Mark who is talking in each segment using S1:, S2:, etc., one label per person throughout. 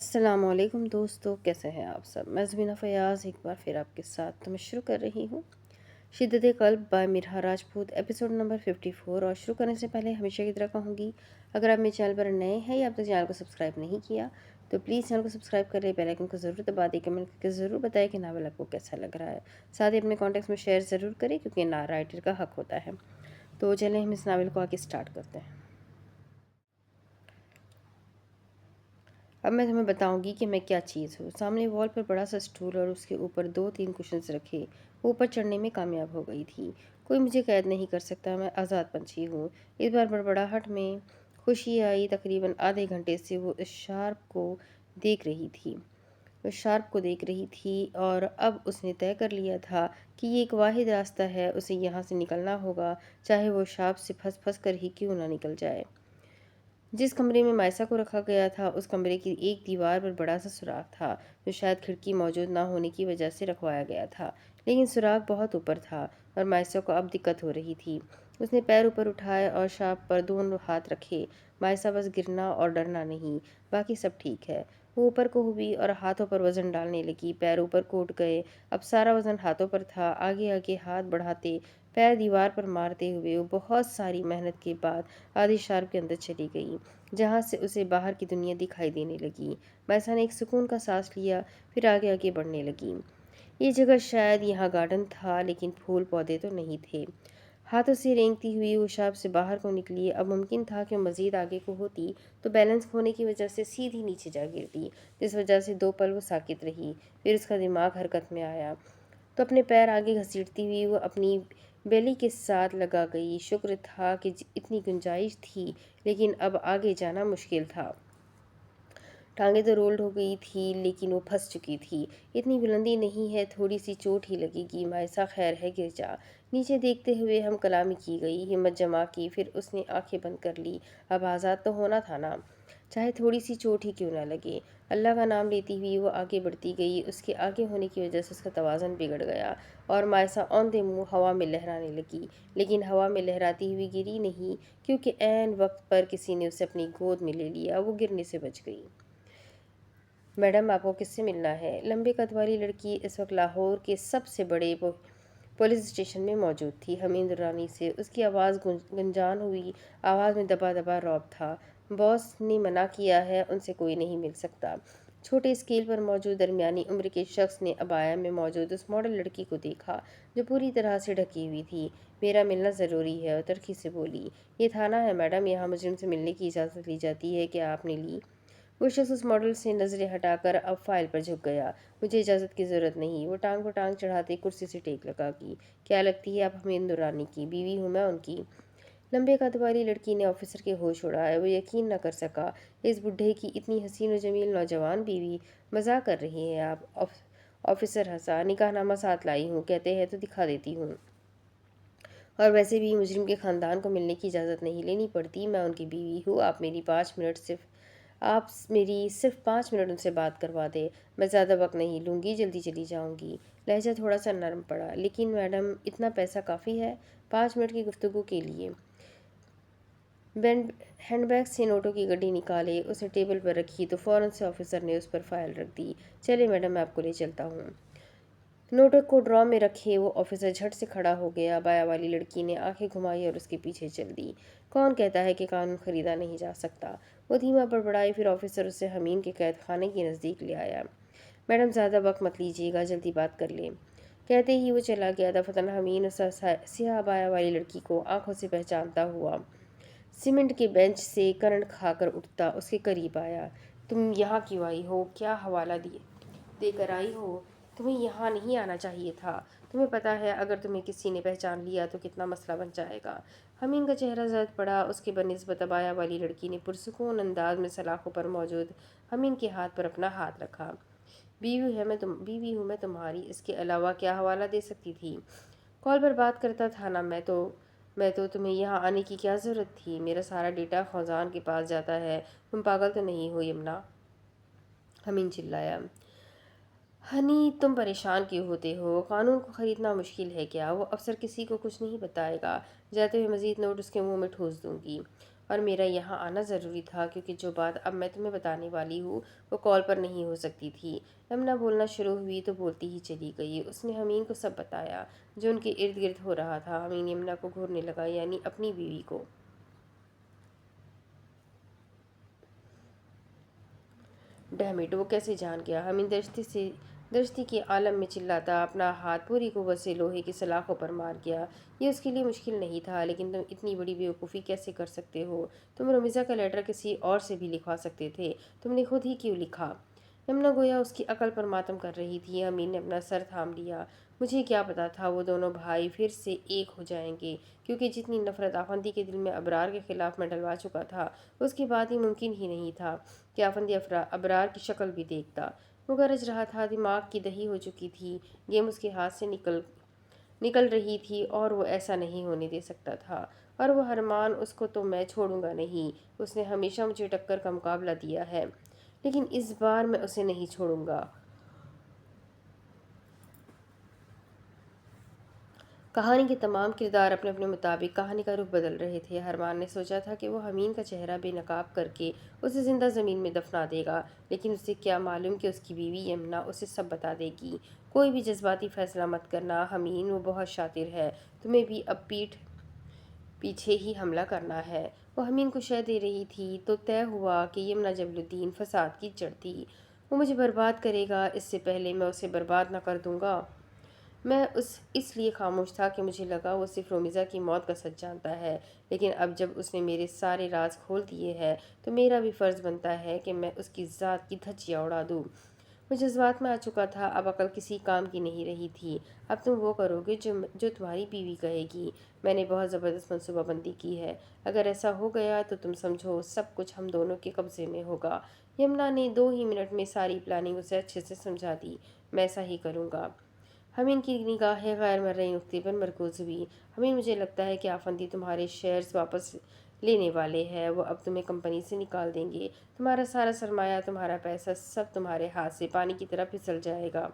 S1: السلام علیکم دوستو، کیسے ہیں آپ سب؟ میں زمینہ فیاض ایک بار پھر آپ کے ساتھ میں شروع کر رہی ہوں شدت قلب بائی مرحا راجپوت ایپیسوڈ نمبر 54۔ اور شروع کرنے سے پہلے ہمیشہ کی طرح کہوں گی، اگر آپ میرے چینل پر نئے ہیں یا اب تک چینل کو سبسکرائب نہیں کیا تو پلیز چینل کو سبسکرائب کر لیں، بیل آئیکن کو ضرور دبا دیں، کمنٹ کر کے ضرور بتائیں کہ ناول آپ کو کیسا لگ رہا ہے۔ ساتھ ہی اپنے کانٹیکٹس میں شیئر ضرور کریں کیونکہ رائٹر کا حق ہوتا ہے۔ تو چلیں ہم اس ناول کو آگے سٹارٹ کرتے ہیں۔ اب میں تمہیں بتاؤں گی کہ میں کیا چیز ہوں۔ سامنے وال پر بڑا سا سٹول اور اس کے اوپر 2-3 کشنز رکھے، وہ اوپر چڑھنے میں کامیاب ہو گئی تھی۔ کوئی مجھے قید نہیں کر سکتا، میں آزاد پنچھی ہوں۔ اس بار بڑبڑاہٹ میں خوشی آئی۔ تقریباً آدھے گھنٹے سے وہ اس شارپ کو دیکھ رہی تھی اور اب اس نے طے کر لیا تھا کہ یہ ایک واحد راستہ ہے، اسے یہاں سے نکلنا ہوگا، چاہے وہ شارپ سے پھنس پھنس کر ہی کیوں نہ نکل جائے۔ جس کمرے میں مائسا کو رکھا گیا تھا، اس کمرے کی ایک دیوار پر بڑا سا سوراخ تھا، جو شاید کھڑکی موجود نہ ہونے کی وجہ سے رکھوایا گیا تھا، لیکن سوراخ بہت اوپر تھا اور مائسا کو اب دقت ہو رہی تھی۔ اس نے پیر اوپر اٹھائے اور شارپ پر دونوں ہاتھ رکھے۔ مائسا بس گرنا اور ڈرنا نہیں، باقی سب ٹھیک ہے۔ وہ اوپر کو ہوئی اور ہاتھوں پر وزن ڈالنے لگی۔ پیر اوپر کو اٹھ گئے، اب سارا وزن ہاتھوں پر تھا۔ آگے آگے ہاتھ بڑھاتے، پیر دیوار پر مارتے ہوئے وہ بہت ساری محنت کے بعد آدھی شارپ کے اندر چلی گئی، جہاں سے اسے باہر کی دنیا دکھائی دینے لگی۔ مائسا نے ایک سکون کا سانس لیا، پھر آگے آگے بڑھنے لگی۔ یہ جگہ شاید یہاں گارڈن تھا، لیکن پھول پودے تو نہیں تھے۔ ہاتھوں سے رینگتی ہوئی وہ شارپ سے باہر کو نکلی۔ اب ممکن تھا کہ وہ مزید آگے کو ہوتی تو بیلنس کھونے کی وجہ سے سیدھی نیچے جا گرتی، جس وجہ سے 2 پل وہ ساکت رہی۔ پھر اس کا دماغ حرکت میں آیا تو اپنے پیر آگے گھسیٹتی ہوئی وہ اپنی بیلی کے ساتھ لگا گئی۔ شکر تھا کہ اتنی گنجائش تھی، لیکن اب آگے جانا مشکل تھا۔ ٹانگیں تو رولڈ ہو گئی تھی، لیکن وہ پھنس چکی تھی۔ اتنی بلندی نہیں ہے، تھوڑی سی چوٹ ہی لگے گی۔ مائسا خیر ہے، گر جا۔ نیچے دیکھتے ہوئے ہم کلامی کی گئی۔ ہمت جمع کی، پھر اس نے آنکھیں بند کر لی۔ اب آزاد تو ہونا تھا نا، چاہے تھوڑی سی چوٹ ہی کیوں نہ لگے۔ اللہ کا نام لیتی ہوئی وہ آگے بڑھتی گئی۔ اس کے آگے ہونے کی وجہ سے اس کا توازن بگڑ گیا اور مائسا اوندھے منہ ہوا میں لہرانے لگی، لیکن ہوا میں لہراتی ہوئی گری نہیں، کیونکہ عین وقت پر کسی نے اسے اپنی گود میں لے لیا۔ وہ گرنے سے بچ گئی۔ میڈم، آپ کو کس سے ملنا ہے؟ لمبے قد والی لڑکی اس وقت لاہور کے سب سے بڑے پولیس اسٹیشن میں موجود تھی، حمید رانی سے۔ اس کی آواز گنجان ہوئی آواز میں دبا دبا رعب تھا۔ باس نے منع کیا ہے، ان سے کوئی نہیں مل سکتا۔ چھوٹے اسکیل پر موجود درمیانی عمر کے شخص نے عبایا میں موجود اس ماڈل لڑکی کو دیکھا، جو پوری طرح سے ڈھکی ہوئی تھی۔ میرا ملنا ضروری ہے، وہ ترخی سے بولی۔ یہ تھانہ ہے میڈم، یہاں مجرم سے ملنے کی اجازت لی جاتی ہے، کیا آپ نے لی؟ وہ شخص اس ماڈل سے نظریں ہٹا کر اب فائل پر جھک گیا۔ مجھے اجازت کی ضرورت نہیں۔ وہ ٹانگ پر ٹانگ چڑھاتے کرسی سے ٹیک لگا کی۔ کیا لگتی ہے آپ حمید رانی کی بیوی ہوں میں ان کی؟ لمبے قد والی لڑکی نے آفیسر کے ہوش اڑائے۔ وہ یقین نہ کر سکا، اس بڈھے کی اتنی حسین و جمیل نوجوان بیوی! مذاق کر رہی ہیں آپ؟ آفیسر ہنسا۔ نکاح نامہ ساتھ لائی ہوں، کہتے ہیں تو دکھا دیتی ہوں۔ اور ویسے بھی مجرم کے خاندان کو ملنے کی اجازت نہیں لینی پڑتی، میں ان کی بیوی ہوں۔ آپ میری صرف 5 منٹ ان سے بات کروا دیں، میں زیادہ وقت نہیں لوں گی، جلدی چلی جاؤں گی۔ لہجہ تھوڑا سا نرم پڑا۔ لیکن میڈم، اتنا پیسہ کافی ہے 5 منٹ کی گفتگو کے لیے؟ ہینڈ بیگ سے نوٹوں کی گڈی نکالے، اسے ٹیبل پر رکھی تو فوراً سے آفیسر نے اس پر فائل رکھ دی۔ چلے میڈم، میں آپ کو لے چلتا ہوں۔ نوٹوں کو ڈرا میں رکھے وہ آفیسر جھٹ سے کھڑا ہو گیا۔ بایا والی لڑکی نے آنکھیں گھمائی اور اس کے پیچھے چل دی۔ کون کہتا ہے کہ قانون خریدا نہیں جا سکتا؟ وہ دھیما بڑبڑائی، پھر آفیسر اسے حمیم کے قید خانے کے نزدیک لے آیا۔ میڈم، زیادہ وقت مت لیجیے گا، جلدی بات کر لیں۔ کہتے ہی وہ چلا گیا۔ دفعتاً حمیم اس سیاہ بایا والی لڑکی کو آنکھوں سے پہچانتا ہوا سیمنٹ کے بینچ سے کرنٹ کھا کر اٹھتا اس کے قریب آیا۔ تم یہاں کیوں آئی ہو؟ کیا حوالہ دے کر آئی ہو؟ تمہیں یہاں نہیں آنا چاہیے تھا۔ تمہیں پتہ ہے اگر تمہیں کسی نے پہچان لیا تو کتنا مسئلہ بن جائے گا۔ حمیم کا چہرہ زرد پڑا۔ اس کے بنسبت عبایا والی لڑکی نے پرسکون انداز میں سلاخوں پر موجود حمیم کے ہاتھ پر اپنا ہاتھ رکھا۔ بیوی ہوں میں تمہاری، اس کے علاوہ کیا حوالہ دے سکتی تھی؟ کال پر بات کرتا تھا نا میں تو تمہیں یہاں آنے کی کیا ضرورت تھی؟ میرا سارا ڈیٹا خزان کے پاس جاتا ہے۔ تم پاگل تو نہیں ہو یمنا؟ حمیم چلایا۔ ہنی، تم پریشان کیوں ہوتے ہو؟ قانون کو خریدنا مشکل ہے کیا؟ وہ افسر کسی کو کچھ نہیں بتائے گا۔ جاتے ہوئے مزید نوٹ اس کے منہ میں ٹھوس دوں گی۔ اور میرا یہاں آنا ضروری تھا کیونکہ جو بات اب میں تمہیں بتانے والی ہوں وہ کال پر نہیں ہو سکتی تھی۔ یمنا بولنا شروع ہوئی تو بولتی ہی چلی گئی۔ اس نے امین کو سب بتایا جو ان کے ارد گرد ہو رہا تھا۔ امین یمنا کو گھورنے لگا، یعنی اپنی بیوی کو۔ ڈیم اٹ، وہ کیسے جان گیا؟ امین درشتی کے عالم میں چلاتا اپنا ہاتھ پوری قوت سے لوہے کی سلاخوں پر مار گیا۔ یہ اس کے لیے مشکل نہیں تھا، لیکن تم اتنی بڑی بیوقوفی کیسے کر سکتے ہو؟ تم رمیزہ کا لیٹر کسی اور سے بھی لکھوا سکتے تھے، تم نے خود ہی کیوں لکھا؟ یمنا گویا اس کی عقل پر ماتم کر رہی تھی۔ امین نے اپنا سر تھام لیا۔ مجھے کیا پتا تھا وہ دونوں بھائی پھر سے ایک ہو جائیں گے، کیونکہ جتنی نفرت آفندی کے دل میں ابرار کے خلاف میں ڈلوا چکا تھا، اس کے بعد یہ ممکن ہی نہیں تھا کہ آفندی ابرار کی شکل بھی دیکھتا۔ وہ گرج رہا تھا، دماغ کی دہی ہو چکی تھی، گیم اس کے ہاتھ سے نکل رہی تھی اور وہ ایسا نہیں ہونے دے سکتا تھا۔ اور وہ ہرمان، اس کو تو میں چھوڑوں گا نہیں۔ اس نے ہمیشہ مجھے ٹکر کا مقابلہ دیا ہے، لیکن اس بار میں اسے نہیں چھوڑوں گا۔ کہانی کے تمام کردار اپنے اپنے مطابق کہانی کا رخ بدل رہے تھے۔ ہرمان نے سوچا تھا کہ وہ امین کا چہرہ بے نقاب کر کے اسے زندہ زمین میں دفنا دے گا، لیکن اسے کیا معلوم کہ اس کی بیوی یمنا اسے سب بتا دے گی۔ کوئی بھی جذباتی فیصلہ مت کرنا امین، وہ بہت شاطر ہے، تمہیں بھی اب پیچھے ہی حملہ کرنا ہے۔ وہ امین کو شہ دے رہی تھی تو طے ہوا کہ یمنا جبل الدین فساد کی جڑ تھی۔ وہ مجھے برباد کرے گا، اس سے پہلے میں اسے برباد نہ کر دوں گا۔ میں اس لیے خاموش تھا کہ مجھے لگا وہ صرف رومیزہ کی موت کا سچ جانتا ہے، لیکن اب جب اس نے میرے سارے راز کھول دیے ہیں تو میرا بھی فرض بنتا ہے کہ میں اس کی ذات کی دھجیاں اڑا دوں۔ وہ جذبات میں آ چکا تھا، اب عقل کسی کام کی نہیں رہی تھی۔ اب تم وہ کرو گے جو تمہاری بیوی کہے گی۔ میں نے بہت زبردست منصوبہ بندی کی ہے، اگر ایسا ہو گیا تو تم سمجھو سب کچھ ہم دونوں کے قبضے میں ہوگا۔ یمنا نے 2 ہی منٹ میں ساری پلاننگ اسے اچھے سے سمجھا دی۔ میں ایسا ہی کروں گا۔ امین کی نگاہیں غیر مرئی نقطے پر مرکوز ہوئی۔ امین، مجھے لگتا ہے کہ آفندی تمہارے شیئرز واپس لینے والے ہیں، وہ اب تمہیں کمپنی سے نکال دیں گے، تمہارا سارا سرمایہ، تمہارا پیسہ، سب تمہارے ہاتھ سے پانی کی طرح پھسل جائے گا۔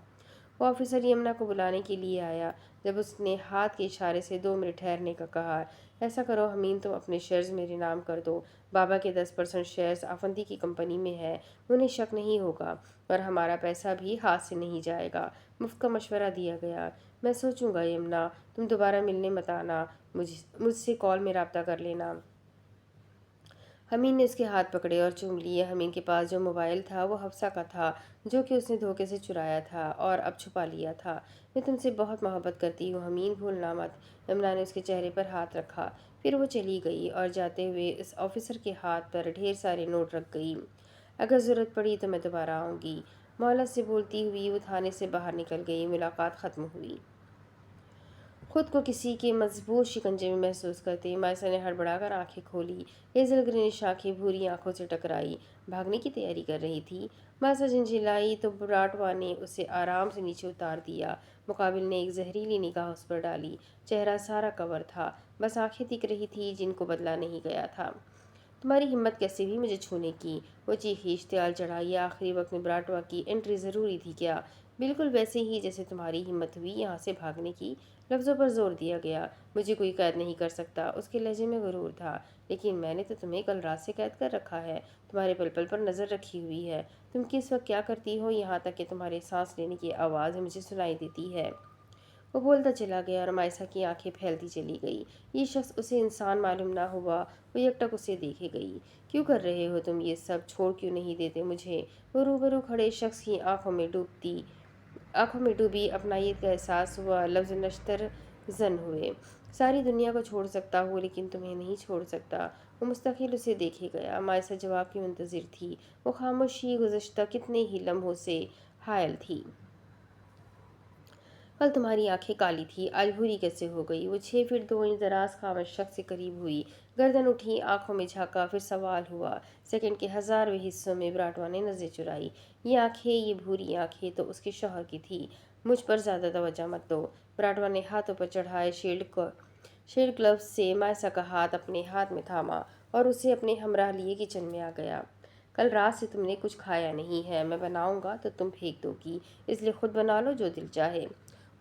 S1: وہ آفیسر یمنا کو بلانے کے لیے آیا جب اس نے ہاتھ کے اشارے سے 2 منٹ ٹھہرنے کا کہا۔ ایسا کرو امین، تم اپنے شیئرز میرے نام کر دو۔ بابا کے 10% شیئرز آفندی کی کمپنی میں ہیں، انہیں شک نہیں ہوگا، اور ہمارا پیسہ بھی ہاتھ سے نہیں جائے گا۔ مفت کا مشورہ دیا گیا۔ میں سوچوں گا یمنا، تم دوبارہ ملنے مت آنا، مجھ سے کال میں رابطہ کر لینا۔ امین نے اس کے ہاتھ پکڑے اور چوم لیے۔ امین کے پاس جو موبائل تھا وہ حفصہ کا تھا، جو کہ اس نے دھوکے سے چرایا تھا اور اب چھپا لیا تھا۔ میں تم سے بہت محبت کرتی ہوں امین، بھولنا مت۔ یمنا نے اس کے چہرے پر ہاتھ رکھا، پھر وہ چلی گئی اور جاتے ہوئے اس آفیسر کے ہاتھ پر ڈھیر سارے نوٹ رکھ گئی۔ اگر ضرورت پڑی تو میں دوبارہ آؤں گی۔ مہلت سے بولتی ہوئی وہ تھانے سے باہر نکل گئی۔ ملاقات ختم ہوئی۔ خود کو کسی کے مضبوط شکنجے میں محسوس کرتے مائسا نے ہڑبڑا کر آنکھیں کھولی۔ ہیزل گرینش آنکھیں بھوری آنکھوں سے ٹکرائی۔ بھاگنے کی تیاری کر رہی تھی؟ مائسا جھنجھلائی تو براٹوا نے اسے آرام سے نیچے اتار دیا۔ مقابل نے ایک زہریلی نگاہ اس پر ڈالی۔ چہرہ سارا کور تھا، بس آنکھیں دکھ رہی تھی جن کو بدلا نہیں گیا تھا۔ تمہاری ہمت کیسے ہوئی مجھے چھونے کی؟ وہ چیخی۔ اشتعال چڑھا، یہ آخری وقت میں براٹوا کی انٹری ضروری تھی کیا؟ بالکل ویسے ہی جیسے تمہاری ہمت ہوئی یہاں سے بھاگنے کی۔ لفظوں پر زور دیا گیا۔ مجھے کوئی قید نہیں کر سکتا، اس کے لہجے میں غرور تھا، لیکن میں نے تو تمہیں کل رات سے قید کر رکھا ہے، تمہارے پل پل پر نظر رکھی ہوئی ہے، تم کس وقت کیا کرتی ہو، یہاں تک کہ تمہارے سانس لینے کی آواز مجھے سنائی دیتی ہے۔ وہ بولتا چلا گیا اور مائسا کی آنکھیں پھیلتی چلی گئی۔ یہ شخص اسے انسان معلوم نہ ہوا۔ وہ یکٹک اسے دیکھے گئی۔ کیوں کر رہے ہو تم یہ سب؟ چھوڑ کیوں نہیں دیتے مجھے؟ وہ روبرو کھڑے شخص کی آنکھوں میں ڈوبی اپنائیت کا احساس ہوا۔ لفظ نشتر زن ہوئے۔ ساری دنیا کو چھوڑ سکتا ہوں لیکن تمہیں نہیں چھوڑ سکتا۔ وہ مستقل اسے دیکھے گیا۔ مائسا جواب کی منتظر تھی۔ وہ خاموشی گزشتہ کتنے ہی لمحوں سے حائل تھی۔ کل تمہاری آنکھیں کالی تھی، آج بھوری کیسے ہو گئی؟ وہ 6 فٹ 2 انچ دراز خاموش شخص سے قریب ہوئی، گردن اٹھی، آنکھوں میں جھانکا، پھر سوال ہوا۔ سیکنڈ کے ہزارویں حصوں میں براٹوا نے نظریں چرائی۔ یہ آنکھیں، یہ بھوری آنکھیں تو اس کے شوہر کی تھی۔ مجھ پر زیادہ توجہ مت دو۔ براٹوا نے ہاتھوں پر چڑھائے شیلڈ گلوز سے مائسا کا ہاتھ اپنے ہاتھ میں تھاما اور اسے اپنے ہمراہ لیے کچن میں آ گیا۔ کل رات سے تم نے کچھ کھایا نہیں ہے، میں بناؤں گا تو تم پھینک دو گی، اس لیے خود بنا لو جو دل چاہے۔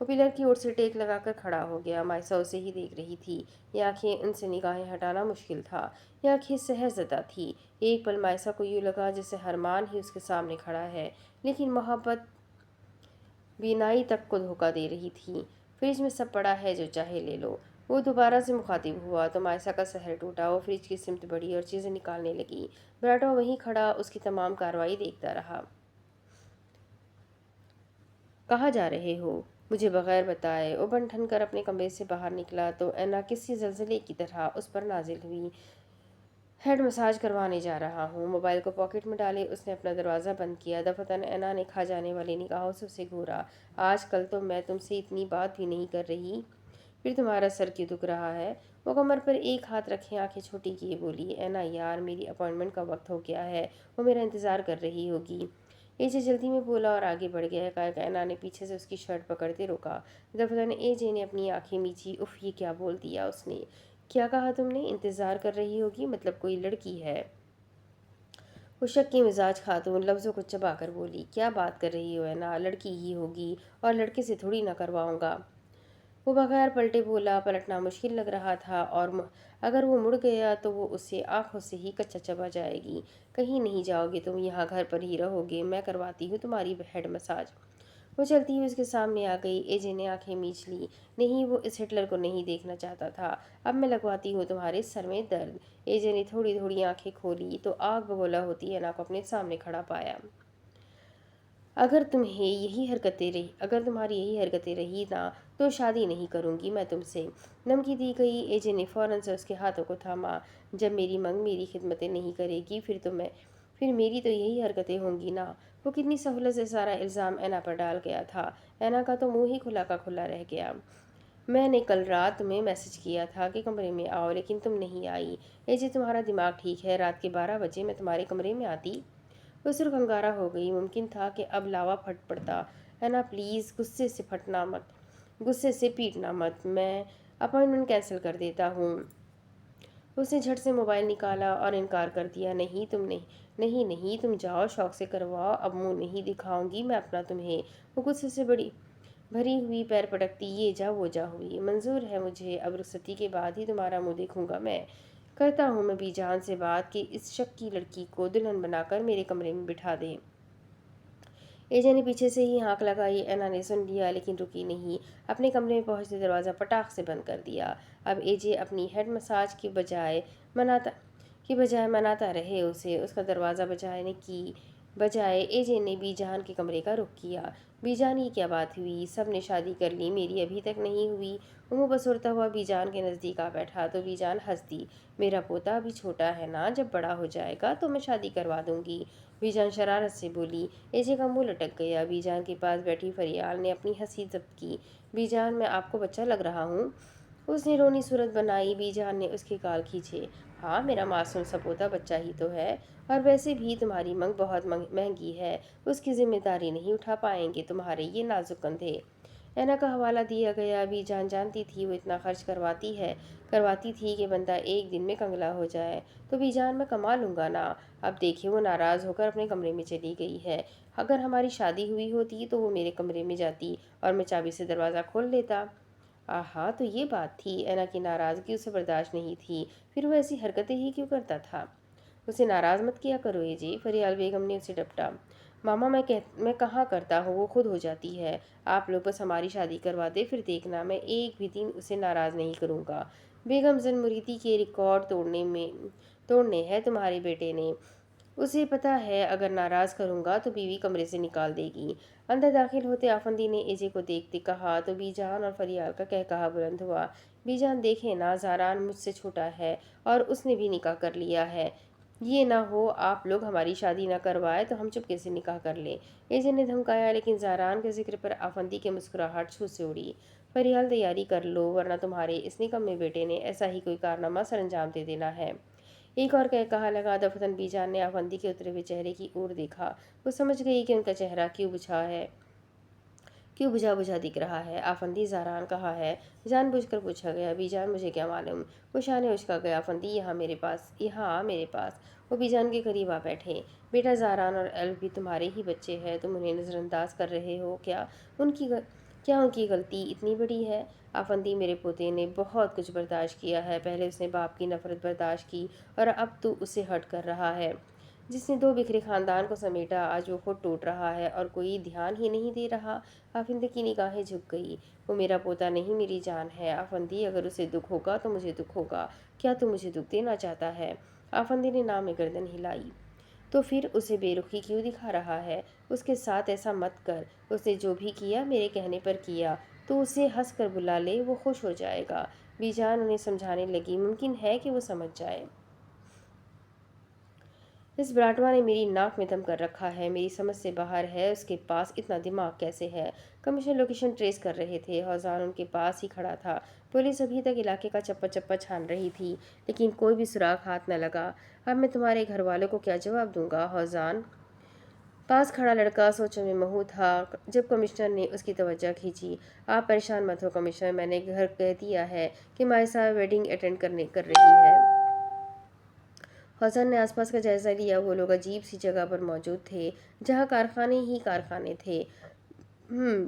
S1: وہ پلر کی اوٹ سے ٹیک لگا کر کھڑا ہو گیا۔ مائسا اسے ہی دیکھ رہی تھی۔ یہ آنکھیں، ان سے نگاہیں ہٹانا مشکل تھا۔ یہ آنکھیں سحر زدہ تھی۔ ایک پل مائسا کو یوں لگا جیسے ہرمان ہی اس کے سامنے کھڑا ہے، لیکن محبت بینائی تک کو دھوکہ دے رہی تھی۔ فریج میں سب پڑا ہے، جو چاہے لے لو۔ وہ دوبارہ سے مخاطب ہوا تو مائسا کا سحر ٹوٹا۔ وہ فریج کی سمت بڑھی اور چیزیں نکالنے لگی۔ براٹو وہیں کھڑا اس کی تمام کارروائی دیکھتا رہا۔ کہاں جا رہے ہو؟ مجھے بغیر بتائے۔ وہ بن ٹھن کر اپنے کمرے سے باہر نکلا تو اینا کسی زلزلے کی طرح اس پر نازل ہوئی۔ ہیڈ مساج کروانے جا رہا ہوں۔ موبائل کو پاکٹ میں ڈالے اس نے اپنا دروازہ بند کیا۔ دفعتاً اینا نے کھا جانے والی نگاہوں سے اسے گھورا۔ آج کل تو میں تم سے اتنی بات بھی نہیں کر رہی، پھر تمہارا سر کیوں دکھ رہا ہے؟ وہ کمر پر ایک ہاتھ رکھے آنکھیں چھوٹی کیے بولی۔ اینا یار، میری اپائنٹمنٹ کا وقت ہو گیا ہے، وہ میرا انتظار کر رہی ہوگی۔ اے جے جلدی میں بولا اور آگے بڑھ گیا۔ اینا نے پیچھے سے اس کی شرٹ پکڑتے روکا۔ دفعتاً اے جے نے اپنی آنکھیں میچی۔ اف، یہ کیا بول دیا اس نے؟ کیا کہا تم نے؟ انتظار کر رہی ہوگی مطلب کوئی لڑکی ہے؟ وہ شک کی مزاج خاتون لفظوں کو چبا کر بولی۔ کیا بات کر رہی ہو اینا؟ لڑکی ہی ہوگی، اور لڑکے سے تھوڑی نہ کرواؤں گا۔ وہ بغیر پلٹے بولا۔ پلٹنا مشکل لگ رہا تھا، اور اگر وہ مڑ گیا تو وہ اسے آنکھوں سے ہی کچا چبا جائے گی۔ کہیں نہیں جاؤ گے تم، یہاں گھر پر ہی رہو گے۔ میں کرواتی ہوں تمہاری ہیڈ مساج۔ وہ چلتی ہوئی اس کے سامنے آ گئی۔ اے جے نے آنکھیں میچ لی۔ نہیں، وہ اس ہٹلر کو نہیں دیکھنا چاہتا تھا۔ اب میں لگواتی ہوں تمہارے سر میں درد۔ اے جے نے تھوڑی تھوڑی آنکھیں کھولی تو آگ بگولا ہوتی اینا کو اپنے سامنے کھڑا پایا۔ اگر تمہاری یہی حرکتیں رہی نا تو شادی نہیں کروں گی میں تم سے، دھمکی دی گئی۔ اے جے نے فوراً سے اس کے ہاتھوں کو تھاما۔ جب میری منگ میری خدمتیں نہیں کرے گی پھر میری تو یہی حرکتیں ہوں گی نا۔ وہ کتنی سہولت سے سارا الزام اینا پر ڈال گیا تھا۔ اینا کا تو منہ ہی کھلا کا کھلا رہ گیا۔ میں نے کل رات تمہیں میسج کیا تھا کہ کمرے میں آؤ، لیکن تم نہیں آئی۔ اے جے، تمہارا دماغ ٹھیک ہے؟ رات کے 12 بجے میں تمہارے کمرے میں آتی؟ وہ سرخ انگارہ ہو گئی۔ ممکن تھا کہ اب لاوا پھٹ پڑتا۔ اینا پلیز، غصے سے پیٹنا مت، میں اپائنٹمنٹ کینسل کر دیتا ہوں۔ اس نے جھٹ سے موبائل نکالا اور انکار کر دیا۔ نہیں تم جاؤ، شوق سے کرواؤ، اب منہ نہیں دکھاؤں گی میں اپنا تمہیں۔ وہ غصے سے بھری ہوئی پیر پٹکتی یہ جا وہ جا ہوئی۔ منظور ہے مجھے، اب رخصتی کے بعد ہی تمہارا منہ دیکھوں گا میں۔ کرتا ہوں میں بی جان سے بات کہ اس شک کی لڑکی کو دلہن بنا کر میرے کمرے میں بٹھا دیں۔ اے جے نے پیچھے سے ہی ہانک لگائی۔ اینا نے سن لیا لیکن رکی نہیں۔ اپنے کمرے میں پہنچتے دروازہ پٹاخ سے بند کر دیا۔ اب اے جے اپنی ہیڈ مساج کی بجائے مناتا رہے اسے۔ اس کا دروازہ بجانے کی بجائے اے جے نے بی جان کے کمرے کا رخ کیا۔ بی جان، یہ کیا بات ہوئی؟ سب نے شادی کر لی، میری ابھی تک نہیں ہوئی۔ وہ منہ بسورتا ہوا بی جان کے نزدیک آ بیٹھا تو بی جان ہنس دی۔ میرا پوتا ابھی چھوٹا ہے نا، جب بڑا ہو جائے گا تو میں شادی کروا دوں گی، بی جان شرارت سے بولی۔ اے جے کا منہ لٹک گیا۔ بی جان کے پاس بیٹھی فریال نے اپنی ہنسی ضبط کی۔ بی جان، میں آپ کو بچہ لگ رہا ہوں؟ اس نے رونی صورت بنائی۔ بی جان نے اس کے گال کھینچے۔ ہاں، میرا معصوم سا پوتا بچہ ہی تو ہے، اور ویسے بھی تمہاری منگ بہت مہنگی ہے، اس کی ذمہ داری نہیں اٹھا پائیں گے تمہارے یہ نازک کندھے۔ اینا کا حوالہ دیا گیا۔ بی جان جانتی تھی وہ اتنا خرچ کرواتی تھی کہ بندہ ایک دن میں کنگلا ہو جائے۔ تو بی جان، میں کما لوں گا نا۔ اب دیکھیں، وہ ناراض ہو کر اپنے کمرے میں چلی گئی ہے۔ اگر ہماری شادی ہوئی ہوتی تو وہ میرے کمرے میں جاتی اور میں چابی سے دروازہ کھول لیتا۔ آہا، تو یہ بات تھی۔ اینا کی ناراضگی اسے برداشت نہیں تھی، پھر وہ ایسی حرکتیں ہی کیوں کرتا تھا؟ اسے ناراض مت کیا کرو اے جے، فریال بیگم نے اسے ڈپٹا۔ ماما، میں کہاں کرتا ہوں، وہ خود ہو جاتی ہے۔ آپ لوگ بس ہماری شادی کروا دے، پھر دیکھنا میں ایک بھی دن اسے ناراض نہیں کروں گا۔ بیگم زن مریدی کے ریکارڈ توڑنے ہیں تمہارے بیٹے نے۔ اسے پتہ ہے اگر ناراض کروں گا تو بیوی کمرے سے نکال دے گی۔ اندر داخل ہوتے آفندی نے اے جے کو دیکھتے کہا تو بی جان اور فریال کا قہقہا بلند ہوا۔ بی جان، دیکھیں نا، زاران مجھ سے چھوٹا ہے اور اس نے بھی نکاح کر لیا ہے، یہ نہ ہو آپ لوگ ہماری شادی نہ کروائے تو ہم چپکے سے نکاح کر لیں۔ اے جے نے دھمکایا، لیکن زاران کے ذکر پر آفندی کی مسکراہٹ چھو سے اڑی۔ فریال، تیاری کر لو، ورنہ تمہارے اس نکمے بیٹے نے ایسا ہی کوئی کارنامہ سر انجام دے دینا ہے۔ ایک اور قہقہا لگا۔ دفعتاً بی جان نے آفندی کے اترے ہوئے چہرے کی اور دیکھا۔ وہ سمجھ گئی کہ ان کا چہرہ کیوں بجھا دکھ رہا ہے۔ آفندی، زاران کہاں ہے؟ جان بوجھ کر پوچھا گیا۔ بی جان، مجھے کیا معلوم؟ وہ شانے اچکا گیا۔ آفندی، یہاں آ میرے پاس۔ وہ بی جان کے قریب آ بیٹھے۔ بیٹا، زاران اور ایلف بھی تمہارے ہی بچے ہیں، تم انہیں نظر انداز کر رہے ہو کیا؟ کیا ان کی غلطی اتنی بڑی ہے؟ آفندی، میرے پوتے نے بہت کچھ برداشت کیا ہے۔ پہلے اس نے باپ کی نفرت برداشت کی اور اب تو اسے ہرٹ کر رہا ہے۔ جس نے دو بکھرے خاندان کو سمیٹا، آج وہ خود ٹوٹ رہا ہے اور کوئی دھیان ہی نہیں دے رہا۔ آفندی کی نگاہیں جھک گئی۔ وہ میرا پوتا نہیں، میری جان ہے آفندی، اگر اسے دکھ ہوگا تو مجھے دکھ ہوگا۔ کیا تو مجھے دکھ دینا چاہتا ہے؟ آفندی نے نام میں گردن ہلائی۔ تو پھر اسے بے رخی کیوں دکھا رہا ہے؟ اس کے ساتھ ایسا مت کر۔ اس نے جو بھی کیا میرے کہنے پر کیا، تو اسے ہنس کر بلا لے، وہ خوش ہو جائے گا۔ بی جان انہیں سمجھانے لگی، ممکن ہے کہ وہ سمجھ جائے۔ اس براٹوا نے میری ناک میں دم کر رکھا ہے، میری سمجھ سے باہر ہے، اس کے پاس اتنا دماغ کیسے ہے؟ کمشنر لوکیشن ٹریس کر رہے تھے، حوزان ان کے پاس ہی کھڑا تھا۔ پولیس ابھی تک علاقے کا چپا چپا چھان رہی تھی، لیکن کوئی بھی سراغ ہاتھ نہ لگا۔ اب میں تمہارے گھر والوں کو کیا جواب دوں گا؟ حوزان پاس کھڑا لڑکا سوچوں میں مہو تھا جب کمشنر نے اس کی توجہ کھینچی۔ آپ پریشان مت ہو کمشنر، میں نے گھر کہہ دیا ہے کہ مائسا ویڈنگ اٹینڈ کر رہی ہے۔ حسن نے آس پاس کا جائزہ لیا۔ وہ لوگ عجیب سی جگہ پر موجود تھے جہاں کارخانے ہی کارخانے تھے۔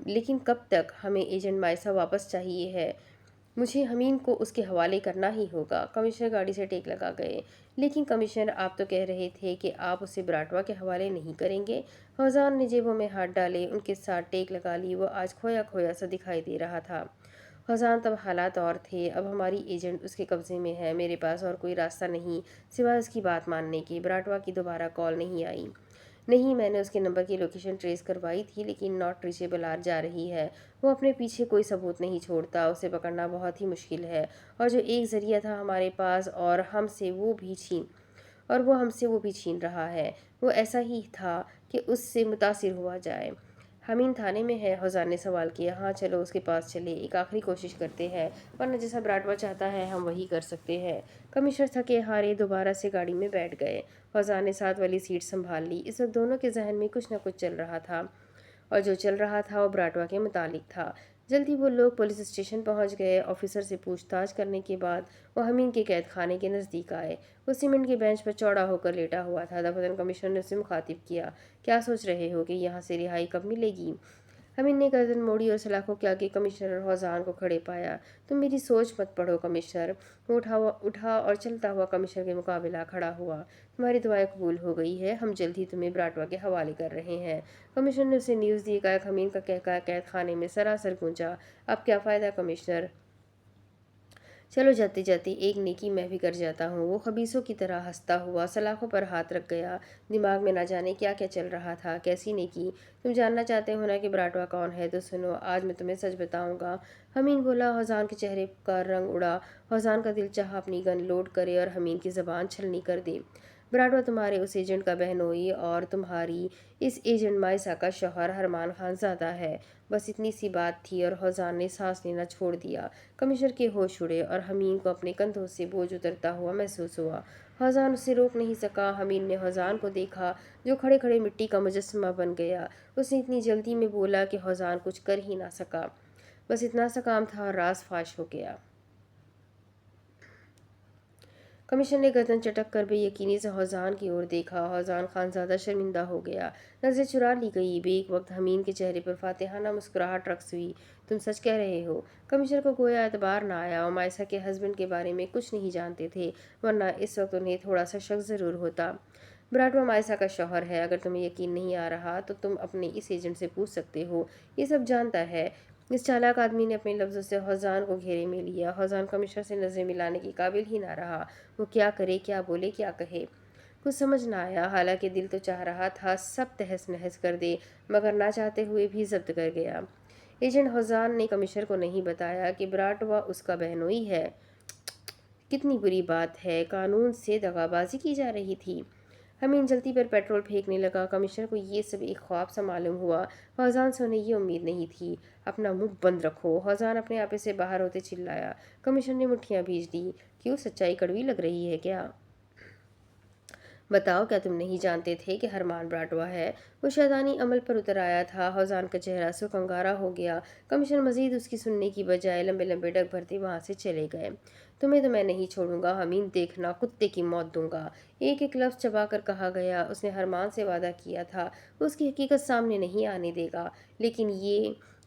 S1: لیکن کب تک؟ ہمیں ایجنٹ مائسا واپس چاہیے ہے، مجھے حمین کو اس کے حوالے کرنا ہی ہوگا۔ کمشنر گاڑی سے ٹیک لگا گئے۔ لیکن کمشنر، آپ تو کہہ رہے تھے کہ آپ اسے براٹوا کے حوالے نہیں کریں گے۔ حوزان نے جیبوں میں ہاتھ ڈالے، ان کے ساتھ ٹیک لگا لی۔ وہ آج کھویا کھویا سا دکھائی دے رہا تھا۔ حوزان، تب حالات اور تھے، اب ہماری ایجنٹ اس کے قبضے میں ہے، میرے پاس اور کوئی راستہ نہیں سوائے اس کی بات ماننے کے۔ براٹوا کی دوبارہ کال نہیں آئی۔ نہیں، میں نے اس کے نمبر کی لوکیشن ٹریس کروائی تھی، لیکن ناٹ ریچیبل جا رہی ہے۔ وہ اپنے پیچھے کوئی ثبوت نہیں چھوڑتا، اسے پکڑنا بہت ہی مشکل ہے، اور جو ایک ذریعہ تھا ہمارے پاس اور ہم سے وہ بھی چھین رہا ہے، وہ ایسا ہی تھا کہ اس سے متاثر ہوا جائے۔ حمین تھانے میں ہے؟ حوزان نے سوال کیا۔ ہاں، چلو اس کے پاس چلے، ایک آخری کوشش کرتے ہیں، ورنہ جیسا براٹوا چاہتا ہے ہم وہی کر سکتے ہیں۔ کمشنر تھکے ہارے دوبارہ سے گاڑی میں بیٹھ گئے۔ حوزان نے ساتھ والی سیٹ سنبھال لی۔ اس وقت دونوں کے ذہن میں کچھ نہ کچھ چل رہا تھا، اور جو چل رہا تھا وہ براٹوا کے متعلق تھا۔ جلدی وہ لوگ پولیس اسٹیشن پہنچ گئے۔ آفیسر سے پوچھ تاچھ کرنے کے بعد وہ حمین کے قید خانے کے نزدیک آئے۔ وہ سیمنٹ کے بینچ پر چوڑا ہو کر لیٹا ہوا تھا۔ دفعتاً کمشنر نے اسے مخاطب کیا، کیا سوچ رہے ہو کہ یہاں سے رہائی کب ملے گی؟ حمین نے گردن موڑی اور سلاخوں کے آگے کمشنر اور حوزان کو کھڑے پایا۔ تم میری سوچ مت پڑھو کمشنر۔ وہ اٹھا اور چلتا ہوا کمشنر کے مقابلہ کھڑا ہوا۔ تمہاری دعائیں قبول ہو گئی ہے، ہم جلد ہی تمہیں براٹوا کے حوالے کر رہے ہیں۔ کمشنر نے اسے نیوز دی۔ حمین کا کہکہا قید خانے میں سراسر گونجا۔ اب کیا فائدہ کمشنر؟ چلو جاتے جاتے ایک نیکی میں بھی کر جاتا ہوں۔ وہ خبیثوں کی طرح ہنستا ہوا سلاخوں پر ہاتھ رکھ گیا۔ دماغ میں نہ جانے کیا کیا چل رہا تھا۔ کیسی نیکی؟ تم جاننا چاہتے ہو نا کہ براٹوا کون ہے؟ تو سنو، آج میں تمہیں سچ بتاؤں گا۔ حمین بولا۔ حوزان کے چہرے کا رنگ اڑا۔ حوزان کا دل چاہا اپنی گن لوڈ کرے اور حمین کی زبان چھلنی کر دے۔ براٹوا تمہارے اس ایجنٹ کا بہنوئی اور تمہاری اس ایجنٹ مائسا کا شوہر ارمان خان زادہ ہے۔ بس اتنی سی بات تھی اور حوزان نے سانس لینا چھوڑ دیا۔ کمشنر کے ہوش اڑے اور حمین کو اپنے کندھوں سے بوجھ اترتا ہوا محسوس ہوا۔ حوزان اسے روک نہیں سکا۔ حمین نے حوزان کو دیکھا جو کھڑے کھڑے مٹی کا مجسمہ بن گیا۔ اس نے اتنی جلدی میں بولا کہ حوزان کچھ کر ہی نہ سکا۔ بس اتنا سا کام تھا اور راز فاش ہو گیا۔ کمشنر نے گردن چٹک کر بے یقینی سے حوزان کی اور دیکھا۔ حوزان خان زادہ شرمندہ ہو گیا۔ نظریں چرا لی گئی۔ بیک وقت حمین کے چہرے پر فاتحانہ مسکراہٹ رقص ہوئی۔ تم سچ کہہ رہے ہو؟ کمشنر کو گویا اعتبار نہ آیا۔ وہ مائسا کے ہسبینڈ کے بارے میں کچھ نہیں جانتے تھے، ورنہ اس وقت انہیں تھوڑا سا شک ضرور ہوتا۔ براٹوا مائسا کا شوہر ہے۔ اگر تمہیں یقین نہیں آ رہا تو تم اپنے اس ایجنٹ سے پوچھ سکتے ہو، یہ سب جانتا ہے۔ اس چالاک آدمی نے اپنے لفظوں سے حوزان کو گھیرے میں لیا۔ حوزان کمشنر سے نظریں ملانے کے قابل ہی نہ رہا۔ وہ کیا کرے، کیا بولے، کیا کہے؟ کچھ سمجھ نہ آیا۔ حالانکہ دل تو چاہ رہا تھا سب تہس نہس کر دے، مگر نہ چاہتے ہوئے بھی ضبط کر گیا۔ ایجنٹ حوزان نے کمشنر کو نہیں بتایا کہ براٹوا اس کا بہنوئی ہے۔ کتنی بری بات ہے، قانون سے دغا بازی کی جا رہی تھی۔ حمین جلتی پر پیٹرول پھینکنے لگا۔ کمشنر کو یہ سب ایک خواب سا معلوم ہوا۔ حوزان سے انہیں یہ امید نہیں تھی۔ اپنا منہ بند رکھو، حوزان اپنے آپے سے باہر ہوتے چلایا۔ کمشنر نے مٹھیاں بھیج دی۔ کیوں، سچائی کڑوی لگ رہی ہے کیا؟ بتاؤ، کیا تم نہیں جانتے تھے کہ ارمان براٹوا ہے؟ وہ شیطانی عمل پر اتر آیا تھا۔ حوزان کا چہرہ سرخ انگارا ہو گیا۔ کمشنر مزید اس کی سننے کی بجائے لمبے لمبے ڈگ بھرتے وہاں سے چلے گئے۔ تمہیں تو میں نہیں چھوڑوں گا حمین، دیکھنا کتے کی موت دوں گا۔ ایک ایک لفظ چبا کر کہا گیا۔ اس نے ارمان سے وعدہ کیا تھا اس کی حقیقت سامنے نہیں آنے دے گا، لیکن یہ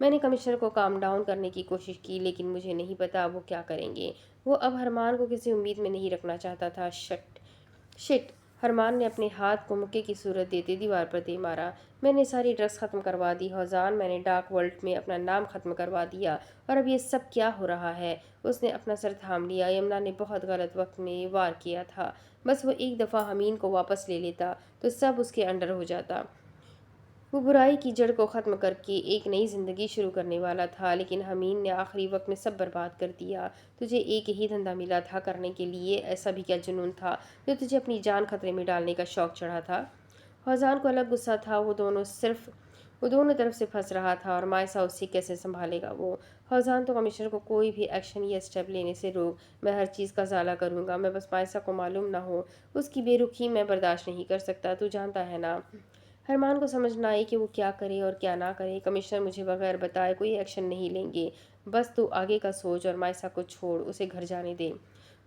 S1: میں نے کمشنر کو کام ڈاؤن کرنے کی کوشش کی لیکن مجھے نہیں پتا وہ کیا کریں گے۔ وہ اب حرمان کو کسی امید میں نہیں رکھنا چاہتا تھا۔ شٹ! حرمان نے اپنے ہاتھ کو مکے کی صورت دیتے دیوار پر دے مارا۔ میں نے ساری ڈرگس ختم کروا دی ہوزان، میں نے ڈارک ورلڈ میں اپنا نام ختم کروا دیا، اور اب یہ سب کیا ہو رہا ہے؟ اس نے اپنا سر تھام لیا۔ یمنا نے بہت غلط وقت میں وار کیا تھا۔ بس وہ ایک دفعہ حمین کو واپس لے لیتا تو سب اس کے انڈر ہو جاتا۔ وہ برائی کی جڑ کو ختم کر کے ایک نئی زندگی شروع کرنے والا تھا، لیکن حمین نے آخری وقت میں سب برباد کر دیا۔ تجھے ایک ہی دھندا ملا تھا کرنے کے لیے، ایسا بھی کیا جنون تھا جو تجھے اپنی جان خطرے میں ڈالنے کا شوق چڑھا تھا؟ ہوزان کو الگ غصہ تھا۔ وہ دونوں طرف سے پھنس رہا تھا، اور مائسا اسے کیسے سنبھالے گا وہ؟ ہوزان تو کمشنر کو کوئی بھی ایکشن یا اسٹیپ لینے سے روک۔ میں ہر چیز کا ازالہ کروں گا، میں بس مائسا کو معلوم نہ ہو۔ اس کی بے رخی میں برداشت نہیں کر سکتا، تو جانتا ہے نا۔ حرمان کو سمجھ نہ آئی کہ وہ کیا کرے اور کیا نہ کرے۔ کمشنر مجھے بغیر بتائے کوئی ایکشن نہیں لیں گے، بس تو آگے کا سوچ اور مائسا کو چھوڑ، اسے گھر جانے دے۔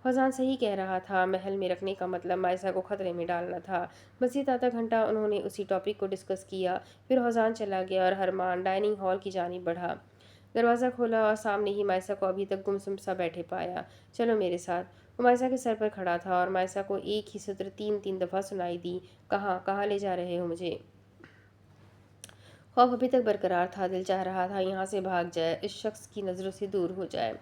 S1: ہوزان صحیح کہہ رہا تھا، محل میں رکھنے کا مطلب مائسا کو خطرے میں ڈالنا تھا۔ مزید آدھا گھنٹہ انہوں نے اسی ٹاپک کو ڈسکس کیا، پھر ہوزان چلا گیا اور حرمان ڈائننگ ہال کی جانب بڑھا۔ دروازہ کھولا اور سامنے ہی مائسا کو ابھی تک گمسم سا بیٹھے پایا۔ چلو میرے ساتھ۔ وہ مائسا کے سر پر کھڑا تھا اور مائسا کو ایک ہی سطر 3 دفعہ سنائی دی۔ کہاں لے جا رہے ہو مجھے؟ خوف ابھی تک برقرار تھا، دل چاہ رہا تھا یہاں سے بھاگ جائے، اس شخص کی نظروں سے دور ہو جائے۔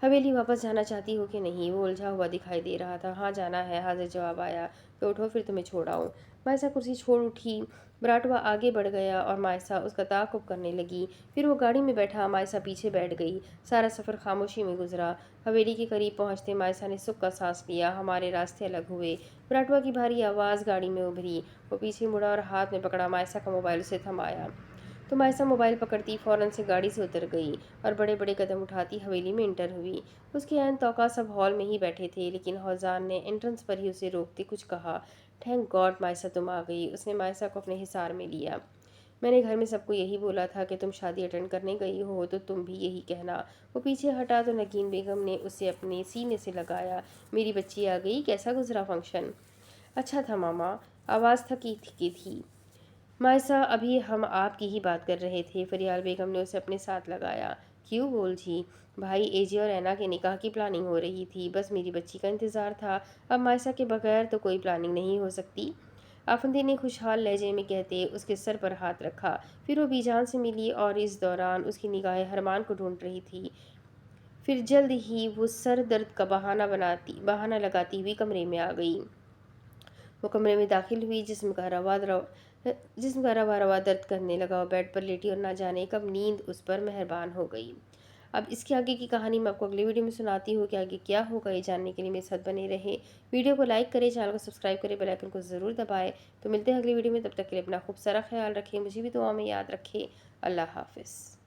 S1: حویلی واپس جانا چاہتی ہو کہ نہیں؟ وہ الجھا ہوا دکھائی دے رہا تھا۔ ہاں جانا ہے، حاضر جواب آیا۔ تو اٹھو پھر تمہیں چھوڑ آؤں۔ مائسا کرسی چھوڑ اٹھی۔ براٹوا آگے بڑھ گیا اور مائسا اس کا تعاقب کرنے لگی۔ پھر وہ گاڑی میں بیٹھا، مائسا پیچھے بیٹھ گئی۔ سارا سفر خاموشی میں گزرا۔ حویلی کے قریب پہنچتے مائسا نے سکھ کا سانس لیا۔ ہمارے راستے الگ ہوئے۔ براٹوا کی بھاری آواز گاڑی میں ابھری۔ وہ پیچھے مڑا اور ہاتھ میں پکڑا مائسا کا موبائل اسے تھمایا۔ تو مائسا موبائل پکڑتی فوراً سے گاڑی سے اتر گئی اور بڑے بڑے قدم اٹھاتی حویلی میں انٹر ہوئی۔ اس کے عین توقع سب ہال میں ہی بیٹھے تھے، لیکن ہوزان نے انٹرنس پر ہی اسے روکتے کچھ کہا۔ تھینک گاڈ مائسا تم آ گئی۔ اس نے مائسا کو اپنے حصار میں لیا۔ میں نے گھر میں سب کو یہی بولا تھا کہ تم شادی اٹینڈ کرنے گئی ہو تو تم بھی یہی کہنا۔ وہ پیچھے ہٹا تو نگین بیگم نے اسے اپنے سینے سے لگایا۔ میری بچی آ گئی، کیسا گزرا فنکشن؟ اچھا تھا ماما، آواز تھکی تھی۔ مائسا ابھی ہم آپ کی ہی بات کر رہے تھے۔ فریال بیگم نے اسے اپنے ساتھ لگایا۔ کیوں بول جی؟ بھائی ایجے اور اینا کے نکاح کی پلاننگ ہو رہی تھی، بس میری بچی کا انتظار تھا۔ اب مائسا کے بغیر تو کوئی پلاننگ نہیں ہو سکتی، آفندی نے خوشحال لہجے میں کہتے اس کے سر پر ہاتھ رکھا۔ پھر وہ بی جان سے ملی اور اس دوران اس کی نگاہیں حرمان کو ڈھونڈ رہی تھی۔ پھر جلد ہی وہ سر درد کا بہانہ لگاتی ہوئی کمرے میں آ گئی۔ وہ کمرے میں داخل ہوئی، جسم کا روا روا درد کرنے لگا۔ وہ بیڈ پر لیٹی اور نہ جانے کب نیند اس پر مہربان ہو گئی۔ اب اس کے آگے کی کہانی میں آپ کو اگلی ویڈیو میں سناتی ہوں کہ آگے کیا ہوگا۔ یہ جاننے کے لیے میرے ساتھ بنے رہے۔ ویڈیو کو لائک کریں، چینل کو سبسکرائب کریں، بیل آئیکن کو ضرور دبائیں۔ تو ملتے ہیں اگلی ویڈیو میں، تب تک کے لیے اپنا خوب سارا خیال رکھیں، مجھے بھی دعا میں یاد رکھیں۔ اللہ حافظ۔